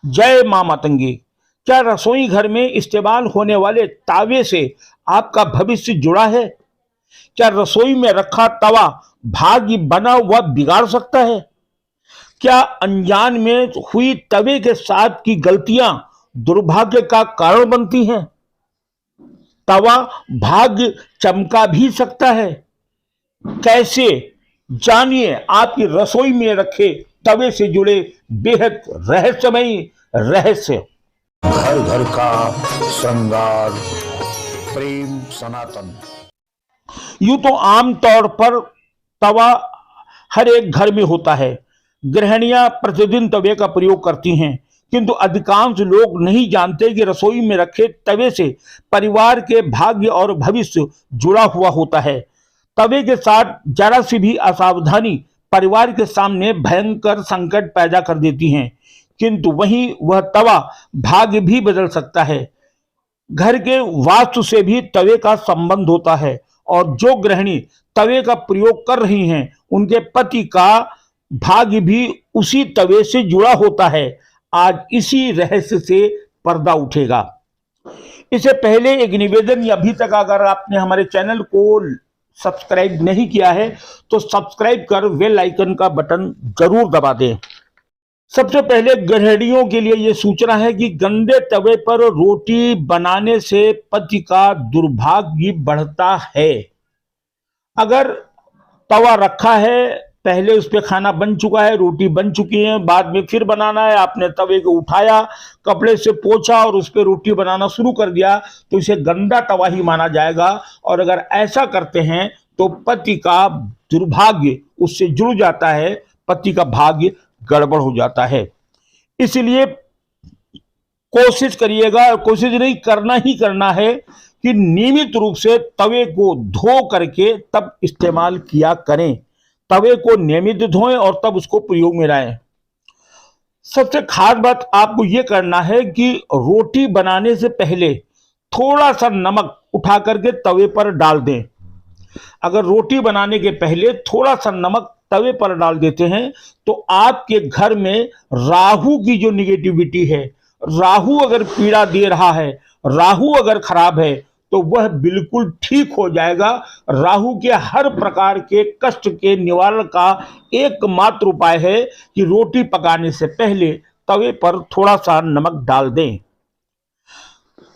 जय मां मातंगी। क्या रसोई घर में इस्तेमाल होने वाले तावे से आपका भविष्य जुड़ा है? क्या रसोई में रखा तवा भाग्य बना हुआ बिगाड़ सकता है? क्या अनजान में हुई तवे के साथ की गलतियां दुर्भाग्य का कारण बनती हैं? तवा भाग्य चमका भी सकता है। कैसे? जानिए आपकी रसोई में रखे तवे से जुड़े बेहद रहस्यमयी रहस्य। घर घर का श्रृंगार, प्रेम सनातन। यूं तो आमतौर पर तवा हर एक घर में होता है। गृहिणियां प्रतिदिन तवे का प्रयोग करती हैं, किंतु अधिकांश लोग नहीं जानते कि रसोई में रखे तवे से परिवार के भाग्य और भविष्य जुड़ा हुआ होता है। तवे के साथ जरा सी भी असावधानी परिवार के सामने भयंकर संकट पैदा कर देती हैं, किंतु वहीं वह तवा भाग्य भी बदल सकता है। घर के वास्तु से भी तवे का संबंध होता है और जो गृहिणी तवे का प्रयोग कर रही हैं उनके पति का भाग्य भी उसी तवे से जुड़ा होता है। आज इसी रहस्य से पर्दा उठेगा। इससे पहले एक निवेदन, अभी तक अगर आपने हमारे चैनल को सब्सक्राइब नहीं किया है तो सब्सक्राइब कर बेल आइकन का बटन जरूर दबा दें। सबसे पहले गृहिणियों के लिए यह सूचना है कि गंदे तवे पर रोटी बनाने से पति का दुर्भाग्य बढ़ता है। अगर तवा रखा है, पहले उस पर खाना बन चुका है, रोटी बन चुकी है, बाद में फिर बनाना है, आपने तवे को उठाया, कपड़े से पोंछा और उस पर रोटी बनाना शुरू कर दिया तो इसे गंदा तवा ही माना जाएगा। और अगर ऐसा करते हैं तो पति का दुर्भाग्य उससे जुड़ जाता है, पति का भाग्य गड़बड़ हो जाता है। इसलिए कोशिश करिएगा, कोशिश नहीं करना ही करना है कि नियमित रूप से तवे को धो करके तब इस्तेमाल किया करें। तवे को नियमित धोएं और तब उसको प्रयोग में लाएं। सबसे खास बात आपको यह करना है कि रोटी बनाने से पहले थोड़ा सा नमक उठा करके तवे पर डाल दें। अगर रोटी बनाने के पहले थोड़ा सा नमक तवे पर डाल देते हैं तो आपके घर में राहु की जो निगेटिविटी है, राहु अगर पीड़ा दे रहा है, राहु अगर खराब है तो वह बिल्कुल ठीक हो जाएगा। राहु के हर प्रकार के कष्ट के निवारण का एकमात्र उपाय है कि रोटी पकाने से पहले तवे पर थोड़ा सा नमक डाल दें।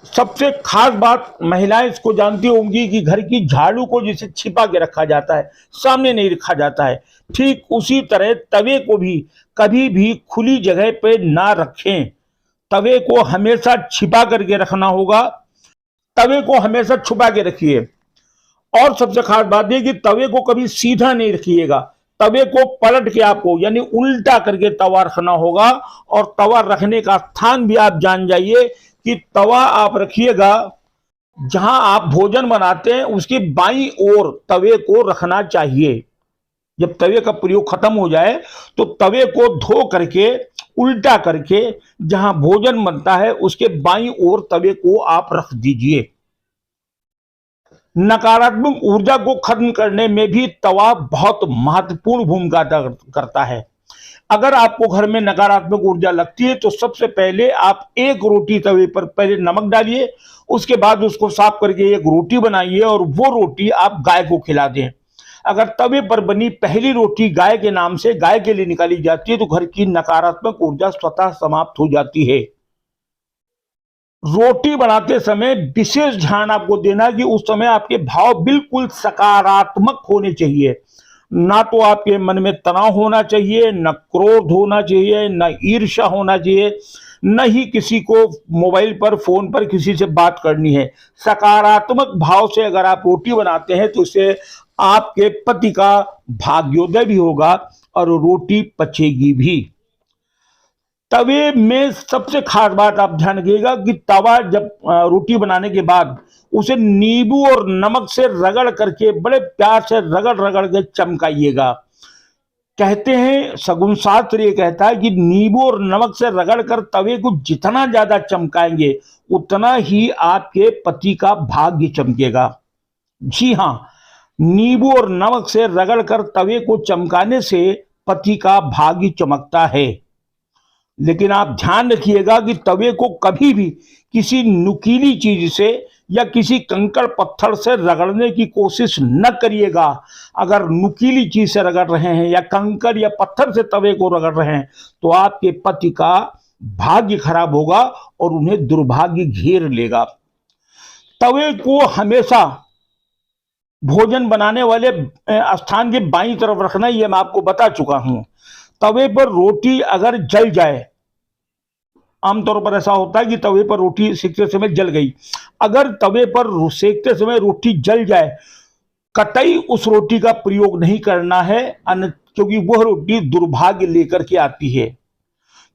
सबसे खास बात, महिलाएं इसको जानती होंगी कि घर की झाड़ू को जिसे छिपा के रखा जाता है, सामने नहीं रखा जाता है, ठीक उसी तरह तवे को भी कभी भी खुली जगह पे ना रखें। तवे को हमेशा छिपा करके रखना होगा। तवे को हमेशा छुपा के रखिए। और सबसे खास बात यह कि तवे को कभी सीधा नहीं रखिएगा। तवे को पलट के आपको यानी उल्टा करके तवा रखना होगा। और तवा रखने का स्थान भी आप जान जाइए कि तवा आप रखिएगा जहां आप भोजन बनाते हैं उसकी बाईं ओर तवे को रखना चाहिए। जब तवे का प्रयोग खत्म हो जाए तो तवे को धो करके उल्टा करके जहां भोजन बनता है उसके बाईं ओर तवे को आप रख दीजिए। नकारात्मक ऊर्जा को खत्म करने में भी तवा बहुत महत्वपूर्ण भूमिका अदा करता है। अगर आपको घर में नकारात्मक ऊर्जा लगती है तो सबसे पहले आप एक रोटी तवे पर पहले नमक डालिए, उसके बाद उसको साफ करके एक रोटी बनाइए और वो रोटी आप गाय को खिला दें। अगर तवे पर बनी पहली रोटी गाय के नाम से गाय के लिए निकाली जाती है तो घर की नकारात्मक ऊर्जा स्वतः समाप्त हो जाती है। रोटी बनाते समय विशेष ध्यान आपको देना कि उस समय आपके भाव बिल्कुल सकारात्मक होने चाहिए। ना तो आपके मन में तनाव होना चाहिए, न क्रोध होना चाहिए, न ईर्ष्या होना चाहिए, न ही किसी को मोबाइल पर फोन पर किसी से बात करनी है। सकारात्मक भाव से अगर आप रोटी बनाते हैं तो इससे आपके पति का भाग्योदय भी होगा और रोटी पचेगी भी। तवे में सबसे खास बात आप ध्यान रखिएगा कि तवा जब रोटी बनाने के बाद उसे नींबू और नमक से रगड़ करके बड़े प्यार से रगड़ रगड़ के चमकाइएगा। कहते हैं, सगुन शास्त्र ये कहता है कि नींबू और नमक से रगड़ कर तवे को जितना ज्यादा चमकाएंगे उतना ही आपके पति का भाग्य चमकेगा। जी हाँ, नींबू और नमक से रगड़ कर तवे को चमकाने से पति का भाग्य चमकता है। लेकिन आप ध्यान रखिएगा कि तवे को कभी भी किसी नुकीली चीज से या किसी कंकड़ पत्थर से रगड़ने की कोशिश न करिएगा। अगर नुकीली चीज से रगड़ रहे हैं या कंकड़ या पत्थर से तवे को रगड़ रहे हैं तो आपके पति का भाग्य खराब होगा और उन्हें दुर्भाग्य घेर लेगा। तवे को हमेशा भोजन बनाने वाले स्थान के बाईं तरफ रखना, यह मैं आपको बता चुका हूं। तवे पर रोटी अगर जल जाए, आमतौर पर ऐसा होता है कि तवे पर रोटी सेकते समय जल गई, अगर तवे पर सेकते समय रोटी जल जाए, कतई उस रोटी का प्रयोग नहीं करना है, क्योंकि वह रोटी दुर्भाग्य लेकर के आती है।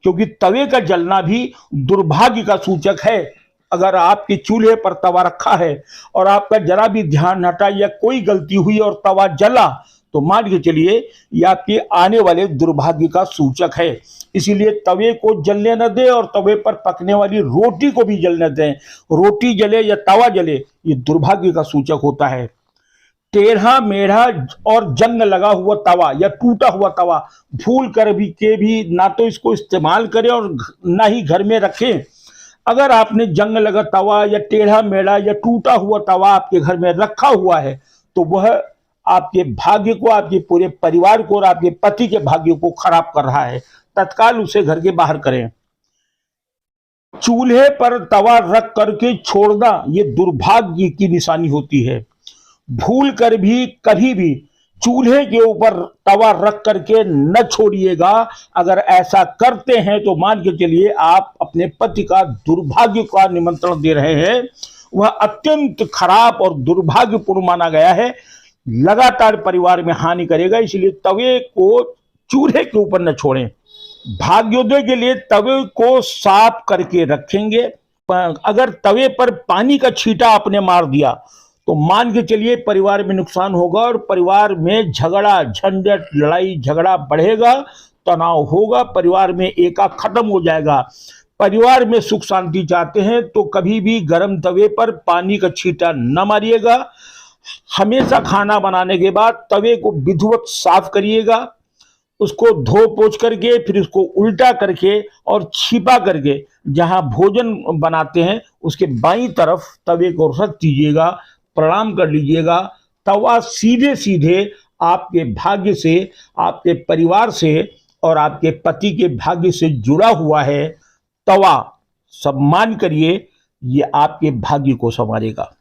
क्योंकि तवे का जलना भी दुर्भाग्य का सूचक है। अगर आपके चूल्हे पर तवा रखा है और आपका जरा भी ध्यान हटा या कोई गलती हुई और तवा जला, तो मान के चलिए यह आपके आने वाले दुर्भाग्य का सूचक है। इसीलिए तवे को जलने न दें और तवे पर पकने वाली रोटी को भी जलने दें। रोटी जले या तवा जले, ये दुर्भाग्य का सूचक होता है। टेढ़ा मेढ़ा और जंग लगा हुआ तवा या टूटा हुआ तवा भूल कर भी ना तो इसको इस्तेमाल करें और ना ही घर में रखें। अगर आपने जंग लगा तवा या टेढ़ा मेढ़ा या टूटा हुआ तवा आपके घर में रखा हुआ है तो वह आपके भाग्य को, आपके पूरे परिवार को और आपके पति के भाग्य को खराब कर रहा है। तत्काल उसे घर के बाहर करें। चूल्हे पर तवा रख करके छोड़ना ये दुर्भाग्य की निशानी होती है। भूल कर भी कभी भी चूल्हे के ऊपर तवा रख करके न छोड़िएगा। अगर ऐसा करते हैं तो मान के चलिए आप अपने पति का दुर्भाग्य का निमंत्रण दे रहे हैं। वह अत्यंत खराब और दुर्भाग्यपूर्ण माना गया है, लगातार परिवार में हानि करेगा। इसलिए तवे को चूल्हे के ऊपर न छोड़ें। भाग्योदय के लिए तवे को साफ करके रखेंगे। अगर तवे पर पानी का छींटा आपने मार दिया तो मान के चलिए परिवार में नुकसान होगा और परिवार में झगड़ा झंझट लड़ाई झगड़ा बढ़ेगा, तनाव होगा, परिवार में एका खत्म हो जाएगा। परिवार में सुख शांति चाहते हैं तो कभी भी गर्म तवे पर पानी का छींटा न मारिएगा। हमेशा खाना बनाने के बाद तवे को विधिवत साफ करिएगा, उसको धो पोंछ करके फिर उसको उल्टा करके और छिपा करके जहां भोजन बनाते हैं उसके बाईं तरफ तवे को रख दीजिएगा, प्रणाम कर लीजिएगा। तवा सीधे सीधे आपके भाग्य से, आपके परिवार से और आपके पति के भाग्य से जुड़ा हुआ है। तवा सम्मान करिए, ये आपके भाग्य को संवारेगा।